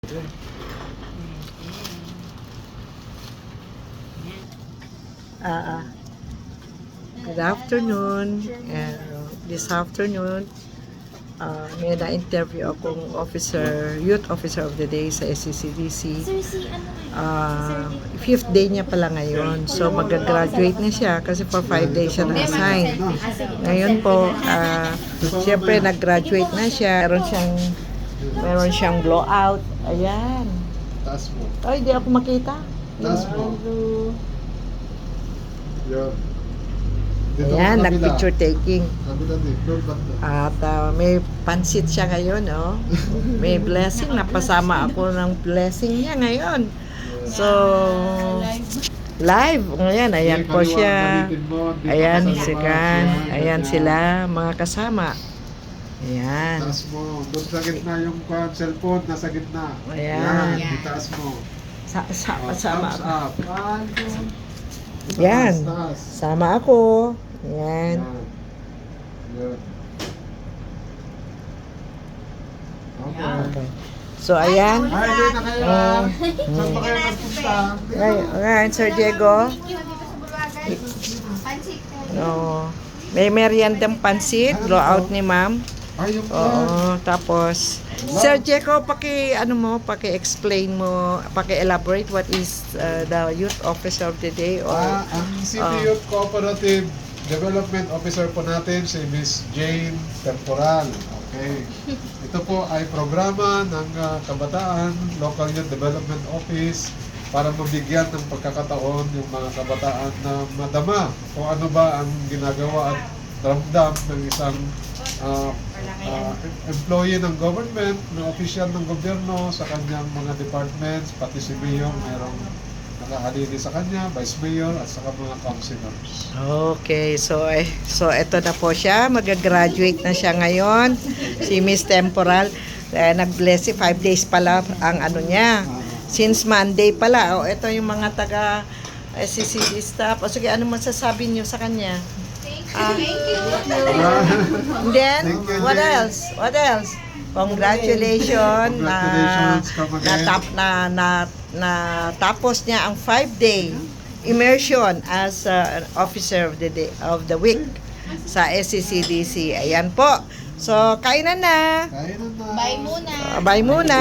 Good afternoon. This afternoon, may na-interview akong youth officer of the day sa SCCDC. Fifth day niya pala ngayon. So, mag-graduate na siya kasi for 5 days siya na-assign. Ngayon po, siyempre nag-graduate na siya. Meron siyang blowout. Ayan. Taas mo. Ay, hindi ako makita. Taas mo. Yan. Ayan, nag-picture taking. Kabila dito. At may pansit siya ngayon, oh. May blessing. Napasama ako ng blessing niya ngayon. So, live. Ngayon, ayan po siya. Ayan, ayan sila, mga kasama. Ayan. Taas mo. Doon sa gitna yung cellphone, nasa gitna. Ayan. Itaas mo. Sama Thumbs ako. up. Yan. Taas. Sama ako. Ayan. Yan. Okay. Okay. So, ayan. Ay, hindi na kayo. Saan ba kayo nagpunta? Ayan, Sir Diego. No. May meriendang pansit. Blowout ni ma'am. Ay, yung Oo, tapos Sir Diego, paki-explain mo, paki-elaborate what is the youth officer of the day or ang City Youth Cooperative Development Officer po natin si Miss Jane Temporal. Okay. Ito po ay programa ng kabataan, Local Youth Development Office para mabigyan ng pagkakataon yung mga kabataan na madama kung ano ba ang ginagawa at ramdam ng isang employee ng government, ng official ng gobyerno sa kanyang mga departments, pati si Mayor, merong nakahalili sa kanya, Vice Mayor, at saka mga councilors. Okay, so ito na po siya, mag-graduate na siya ngayon, si Miss Temporal. Nag-bless 5 days pala ang ano niya. Since Monday pala, ito yung mga taga SCCD staff. O sige, ano masasabi niyo sa kanya? Thank you. And then, what else? Congratulations na tapos niya ang 5-day immersion as officer of the week sa SCCDC. Ayan po. So, kainan na. Kaya na. Bye muna. Bye muna.